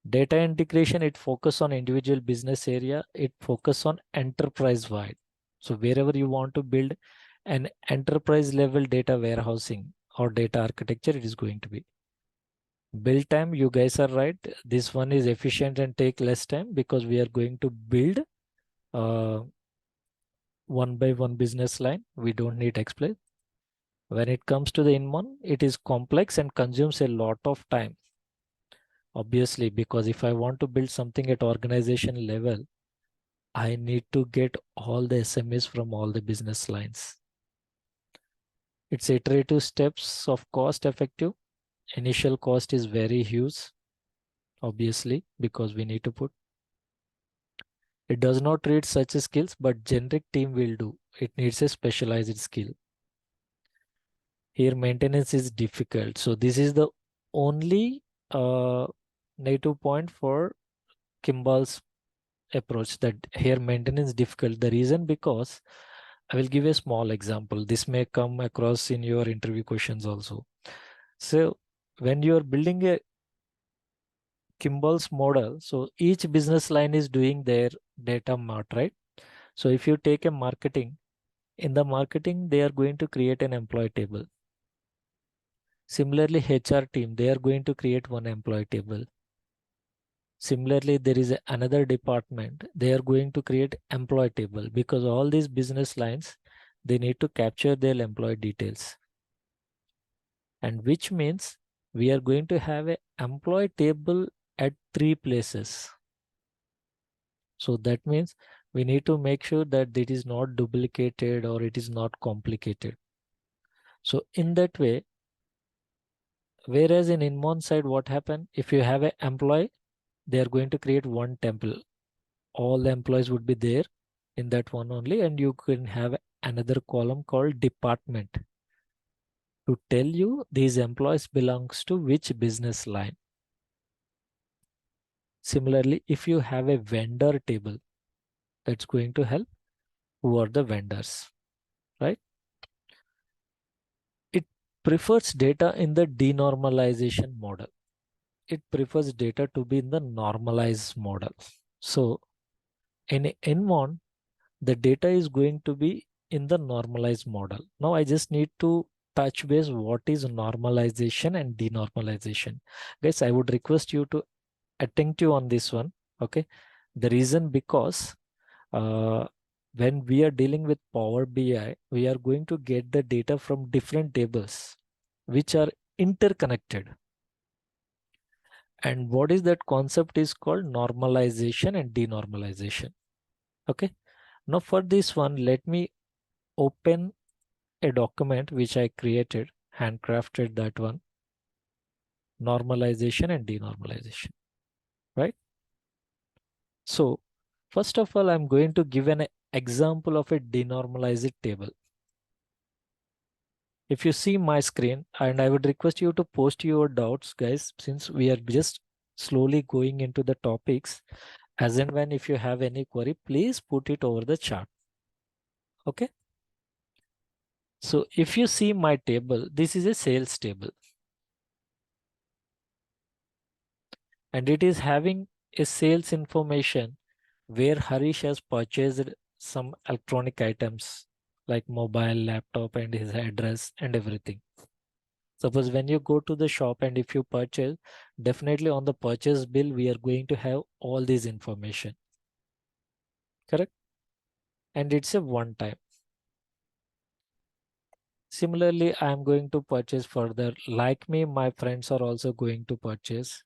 S1: Data integration, it focus on individual business area. It focus on enterprise wide. So wherever you want to build an enterprise level data warehousing or data architecture, it is going to be. Build time, you guys are right. This one is efficient and take less time because we are going to build one by one business line. We don't need explain. When it comes to the in-mon, it is complex and consumes a lot of time. Obviously, because if I want to build something at organization level, I need to get all the SMEs from all the business lines. It's iterative steps of cost effective. Initial cost is very huge, obviously, because we need to put. It does not read such skills, but generic team will do. It needs a specialized skill. Here maintenance is difficult. So this is the only negative point for Kimball's approach, that here maintenance difficult. The reason because I will give a small example. This may come across in your interview questions also. So when you are building a Kimball's model, so each business line is doing their data mart, right? So if you take a marketing, in the marketing, they are going to create an employee table. Similarly, HR team, they are going to create one employee table. Similarly, there is another department, they are going to create employee table, because all these business lines, they need to capture their employee details. And which means we are going to have an employee table at 3 places. So that means we need to make sure that it is not duplicated or it is not complicated. So in that way, whereas in one side, what happened? If you have an employee, they are going to create one temple. All the employees would be there in that one only, and you can have another column called department to tell you these employees belongs to which business line. Similarly, if you have a vendor table, that's going to help who are the vendors, right? It prefers data in the denormalization model. It prefers data to be in the normalized model. So in Enmon, the data is going to be in the normalized model. Now I just need to touch base what is normalization and denormalization. Guys, I would request you to attentive on this one. Okay. The reason because uh, when we are dealing with Power BI, we are going to get the data from different tables which are interconnected. And what is that concept is called normalization and denormalization. Okay. Now for this one, let me open a document which I created, handcrafted that one, normalization and denormalization, right? So first of all, I'm going to give an example of a denormalized table. If you see my screen, and I would request you to post your doubts, guys, since we are just slowly going into the topics. As and when if you have any query, please put it over the chat. Okay. So if you see my table, this is a sales table. And it is having a sales information where Harish has purchased some electronic items like mobile, laptop, and his address and everything. Suppose when you go to the shop and if you purchase, definitely on the purchase bill, we are going to have all this information. Correct? And it's a one time. Similarly, I am going to purchase further. Like me, my friends are also going to purchase.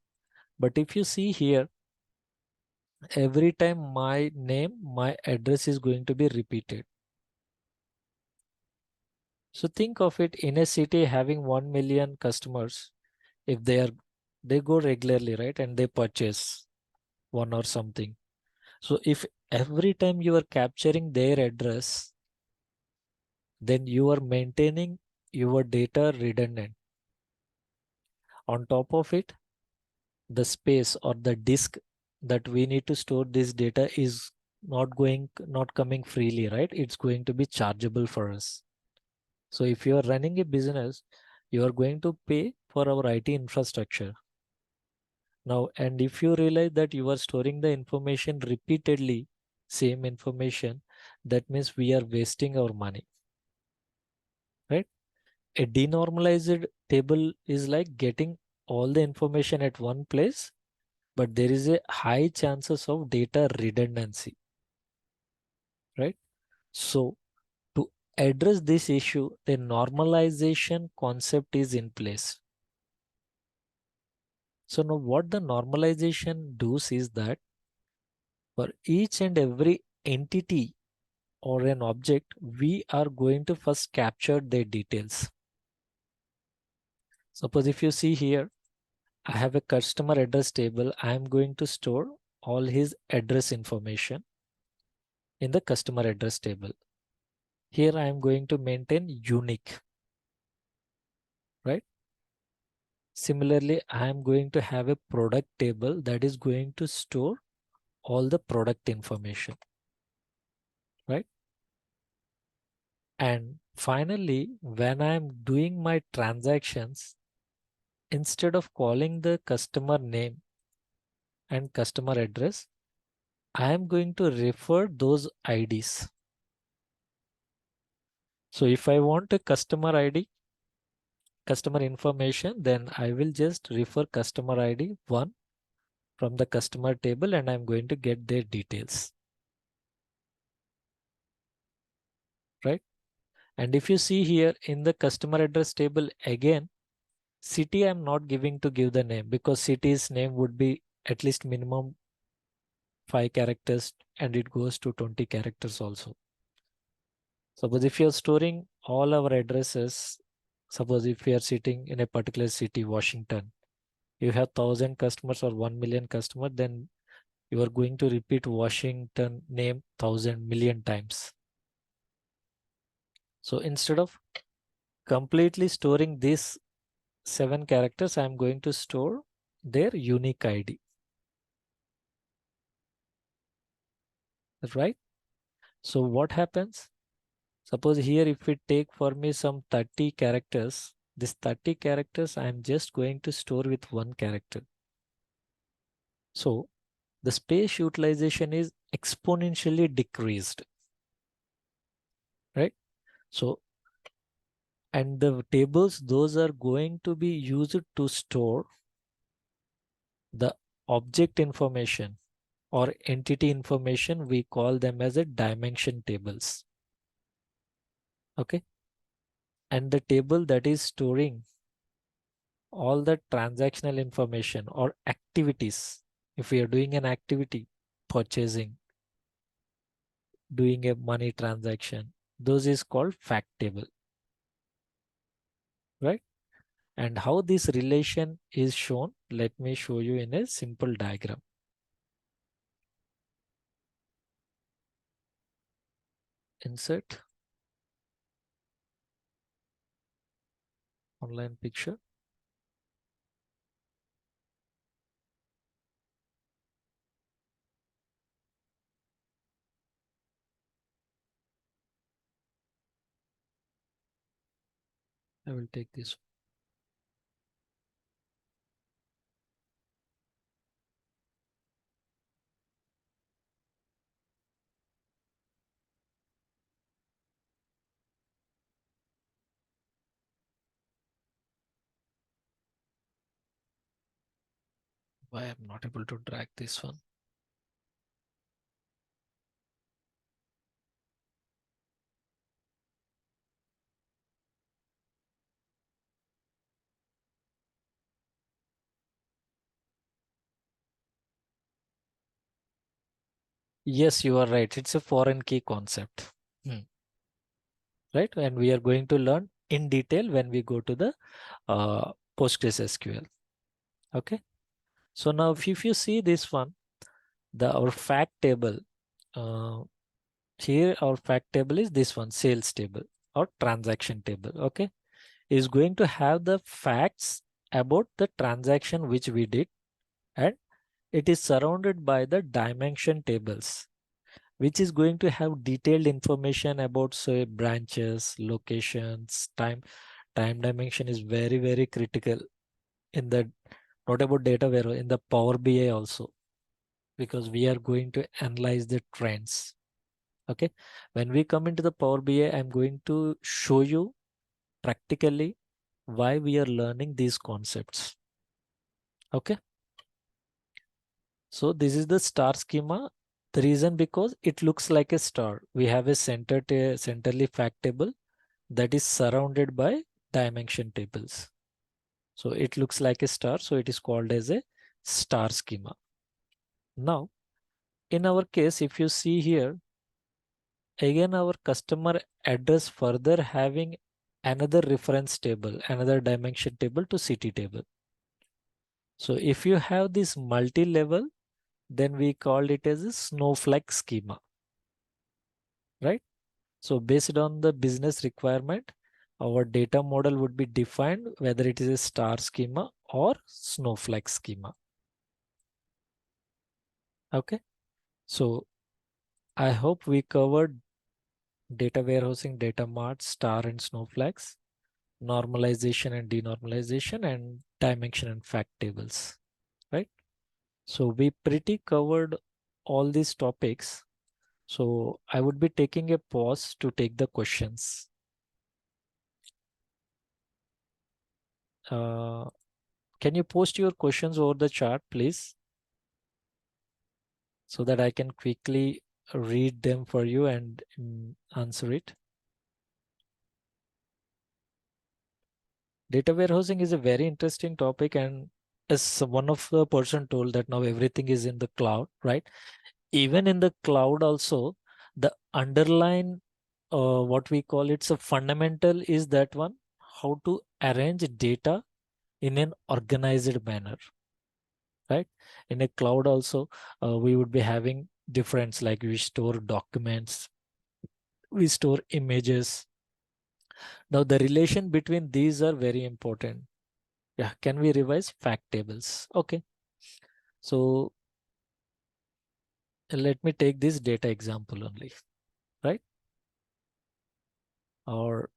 S1: But if you see here, every time my name, my address is going to be repeated. So think of it, in a city having 1 million customers, if they go regularly, right? And they purchase one or something. So if every time you are capturing their address, then you are maintaining your data redundant. On top of it, the space or the disk that we need to store this data is not coming freely, right? It's going to be chargeable for us. So if you are running a business, you are going to pay for our IT infrastructure. Now, and if you realize that you are storing the information repeatedly, same information, that means we are wasting our money, right? A denormalized table is like getting all the information at one place, but there is a high chances of data redundancy, right? So to address this issue, the normalization concept is in place. So now what the normalization does is that for each and every entity or an object, we are going to first capture their details. Suppose if you see here, I have a customer address table. I am going to store all his address information in the customer address table. Here I am going to maintain unique, right? Similarly, I am going to have a product table that is going to store all the product information, right? And finally, when I am doing my transactions, instead of calling the customer name and customer address, I am going to refer those IDs. So if I want a customer ID, customer information, then I will just refer customer ID 1 from the customer table and I'm going to get their details, right? And if you see here in the customer address table, again, city I'm not giving to give the name because city's name would be at least minimum 5 characters and it goes to 20 characters also. Suppose if you're storing all our addresses, suppose if we are sitting in a particular city, Washington, you have 1,000 customers or 1 million customer, then you are going to repeat Washington name 1,000 million times. So instead of completely storing these 7 characters, I am going to store their unique ID, right? So what happens? Suppose here if we take for me some 30 characters, this 30 characters I am just going to store with 1 character. So the space utilization is exponentially decreased, right? So, and the tables, those are going to be used to store the object information or entity information. We call them as a dimension tables. Okay. And the table that is storing all the transactional information or activities. If we are doing an activity, purchasing, doing a money transaction, those is called fact table, right? And how this relation is shown, let me show you in a simple diagram. Insert online picture. I will take this. Why I'm not able to drag this one? Yes, you are right. It's a foreign key concept. Right? And we are going to learn in detail when we go to the PostgreSQL. Okay. So now if you see this one, our fact table, uh, here our fact table is this one, sales table or transaction table. Okay. Is going to have the facts about the transaction which we did, and it is surrounded by the dimension tables, which is going to have detailed information about say branches, locations, time dimension is very, very critical in the, not about data warehouse, in the Power BI also, because we are going to analyze the trends. Okay. When we come into the Power BI, I'm going to show you practically why we are learning these concepts. Okay. So this is the star schema. The reason because it looks like a star. We have a centrally fact table that is surrounded by dimension tables. So it looks like a star. So it is called as a star schema. Now, in our case, if you see here, again, our customer address further having another reference table, another dimension table to city table. So if you have this multi-level, then we called it as a snowflake schema, right? So based on the business requirement, our data model would be defined whether it is a star schema or snowflake schema. Okay. So I hope we covered data warehousing, data marts, star and snowflakes, normalization and denormalization, and dimension and fact tables, right? So we pretty covered all these topics. So I would be taking a pause to take the questions. Can you post your questions over the chat, please? So that I can quickly read them for you and answer it. Data warehousing is a very interesting topic, and as one of the person told that now everything is in the cloud, right? Even in the cloud also, the underlying what we call it's a fundamental is that one, how to arrange data in an organized manner, right? In a cloud also, we would be having difference, like we store documents, we store images. Now the relation between these are very important. Yeah, can we revise fact tables? Okay, so let me take this data example only, right? Or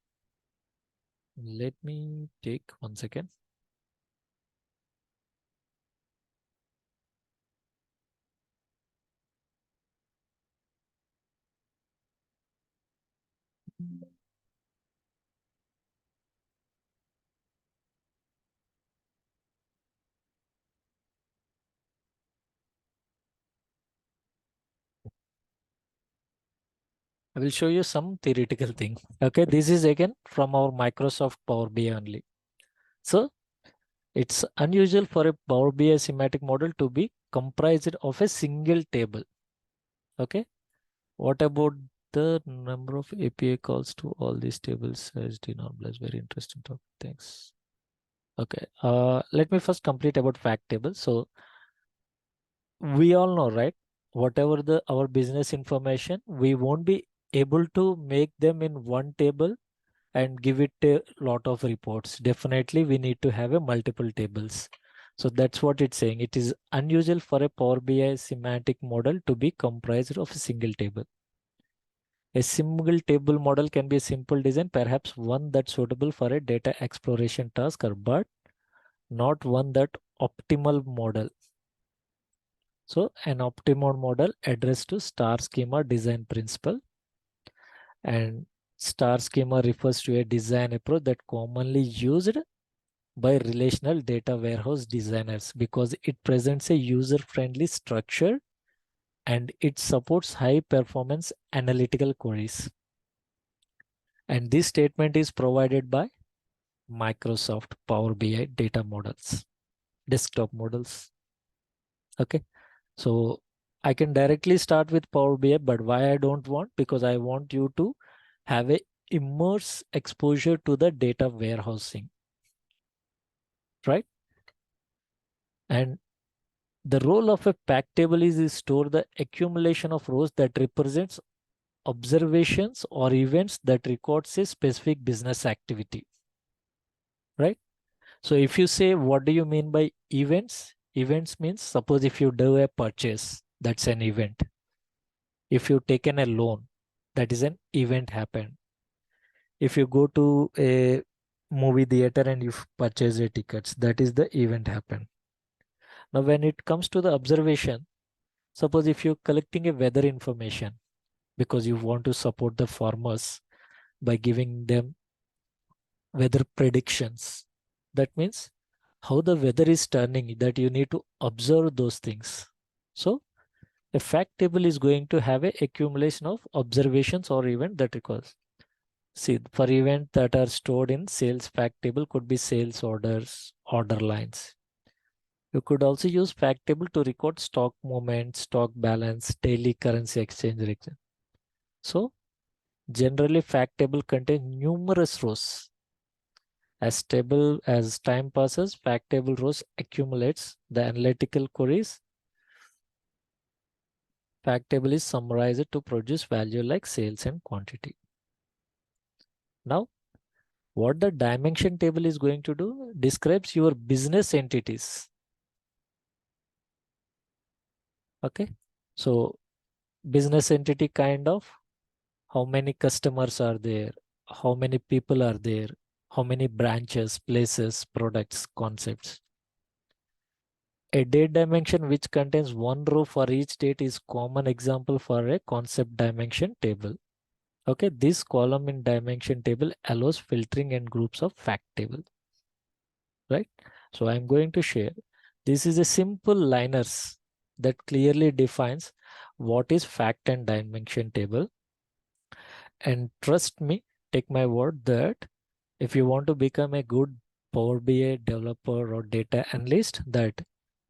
S1: let me take 1 second. I will show you some theoretical thing. Okay, this is again from our Microsoft Power BI only. So it's unusual for a Power BI semantic model to be comprised of a single table. Okay, what about the number of API calls to all these tables as denormalized? Very interesting topic. Thanks. Okay, let me first complete about fact table. So we all know, right? Whatever the our business information, we won't be able to make them in one table and give it a lot of reports. Definitely, we need to have a multiple tables. So that's what it's saying. It is unusual for a Power BI semantic model to be comprised of a single table. A single table model can be a simple design, perhaps one that's suitable for a data exploration task, but not one that optimal model. So an optimal model addressed to star schema design principle, and star schema refers to a design approach that commonly used by relational data warehouse designers because it presents a user-friendly structure and it supports high performance analytical queries. And this statement is provided by Microsoft Power BI data models, desktop models. Okay, so I can directly start with Power BI, but why I don't want? Because I want you to have a immerse exposure to the data warehousing, right? And the role of a fact table is to store the accumulation of rows that represents observations or events that records a specific business activity, right? So if you say, what do you mean by events? Events means, suppose if you do a purchase, that's an event. If you've taken a loan, that is an event happened. If you go to a movie theater and you purchase a tickets, that is the event happened. Now, when it comes to the observation, suppose if you're collecting a weather information because you want to support the farmers by giving them weather predictions, that means how the weather is turning, that you need to observe those things. So a fact table is going to have a accumulation of observations or event that requires. See, for events that are stored in sales fact table could be sales orders, order lines. You could also use fact table to record stock movement, stock balance, daily currency exchange rate. So generally fact table contains numerous rows. As time passes, fact table rows accumulates. The analytical queries, fact table is summarized to produce value like sales and quantity. Now, what the dimension table is going to do describes your business entities. Okay, so business entity kind of how many customers are there, how many people are there, how many branches, places, products, concepts. A date dimension which contains one row for each date is common example for a concept dimension table. Okay, this column in dimension table allows filtering and groups of fact table, right? So I'm going to share. This is a simple liners that clearly defines what is fact and dimension table. And trust me, take my word that if you want to become a good Power BI developer or data analyst, that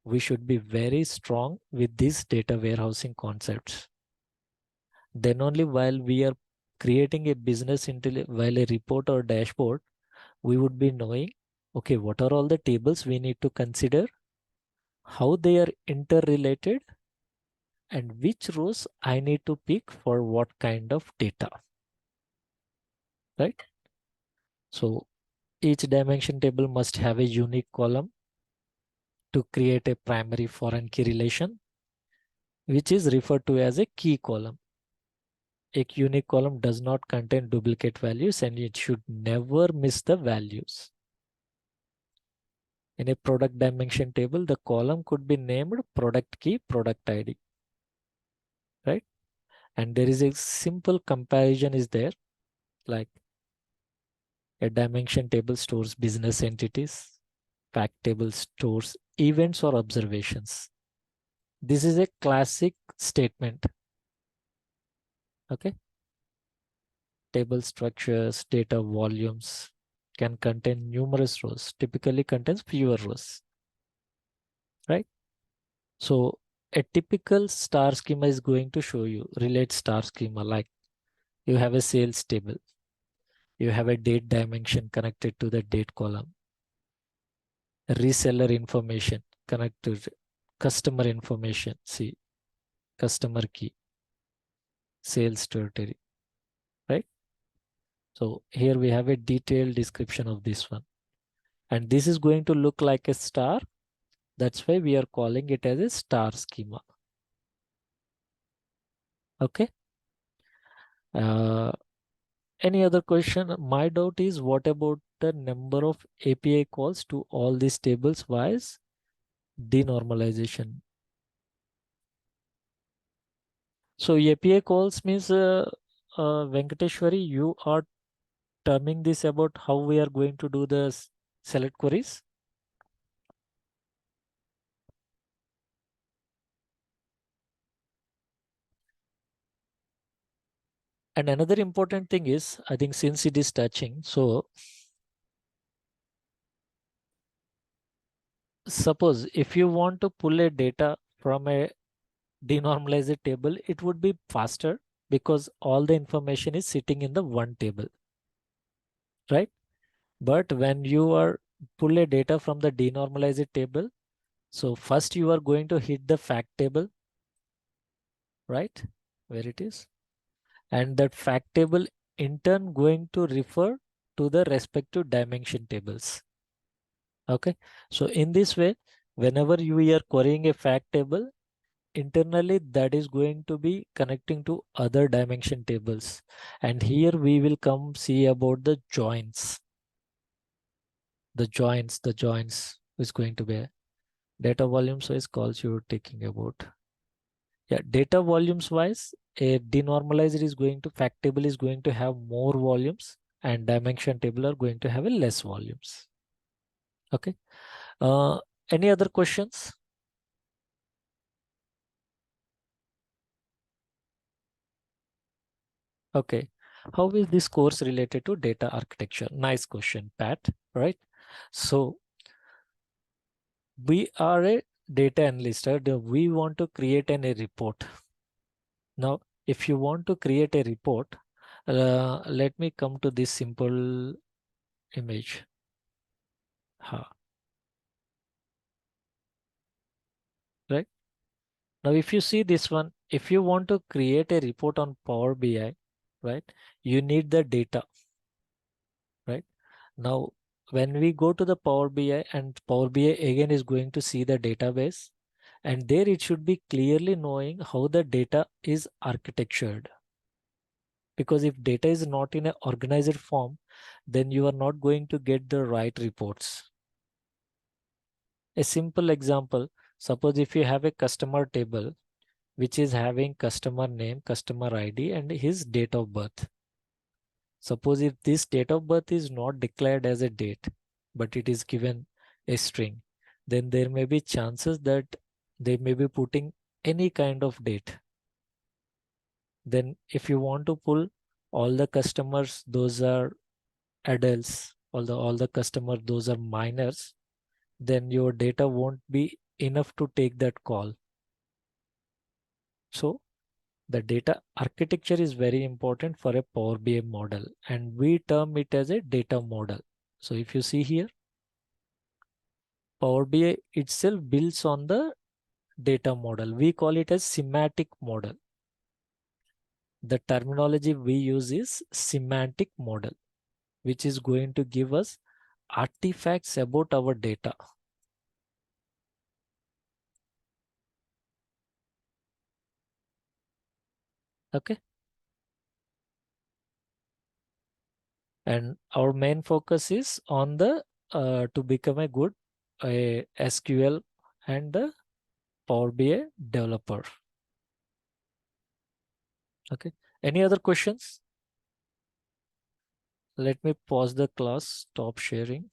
S1: we should be very strong with these data warehousing concepts. Then only while we are creating a business while a report or dashboard, we would be knowing, okay, what are all the tables we need to consider, how they are interrelated, and which rows I need to pick for what kind of data, right? So each dimension table must have a unique column to create a primary foreign key relation, which is referred to as a key column. A unique column does not contain duplicate values and it should never miss the values. In a product dimension table, the column could be named product key, product ID, right? And there is a simple comparison is there, like a dimension table stores business entities, fact table stores events or observations. This is a classic statement. Okay. Table structures, data volumes can contain numerous rows, typically contains fewer rows, right? So a typical star schema is going to show you relate star schema, like you have a sales table, you have a date dimension connected to the date column, reseller information connected to customer information, see customer key, sales territory, right? So here we have a detailed description of this one. And this is going to look like a star. That's why we are calling it as a star schema. Okay. Any other question? My doubt is, what about the number of API calls to all these tables via denormalization? So API calls means, Venkateshwari, you are terming this about how we are going to do the select queries. And another important thing is, I think since it is touching, so suppose if you want to pull a data from a denormalized table, it would be faster because all the information is sitting in the one table, right? But when you are pull a data from the denormalized table, so first you are going to hit the fact table, right? Where it is. And that fact table in turn going to refer to the respective dimension tables. Okay. So in this way, whenever you are querying a fact table, internally that is going to be connecting to other dimension tables. And here we will come see about the joins. The joins is going to be data volumes wise calls you're taking about. Yeah, data volumes wise, a denormalized is going to fact table is going to have more volumes and dimension table are going to have a less volumes. Okay. Any other questions? Okay. How is this course related to data architecture? Nice question, Pat, right? So we are a data analyst, right? We want to create a report. Now, if you want to create a report, let me come to this simple image. Right? Now, if you see this one, if you want to create a report on Power BI, right, you need the data, right? Now, when we go to the Power BI and Power BI again is going to see the database, and there it should be clearly knowing how the data is architectured. Because if data is not in an organized form, then you are not going to get the right reports. A simple example, suppose if you have a customer table, which is having customer name, customer ID, and his date of birth. Suppose if this date of birth is not declared as a date, but it is given a string, then there may be chances that they may be putting any kind of date. Then if you want to pull all the customers, those are adults, all the customers, those are minors, then your data won't be enough to take that call. So the data architecture is very important for a Power BI model, and we term it as a data model. So if you see here, Power BI itself builds on the data model. We call it as semantic model. The terminology we use is semantic model, which is going to give us artifacts about our data. Okay. And our main focus is on the to become a good SQL and the Power BI developer. Okay. Any other questions? Let me pause the class, stop sharing.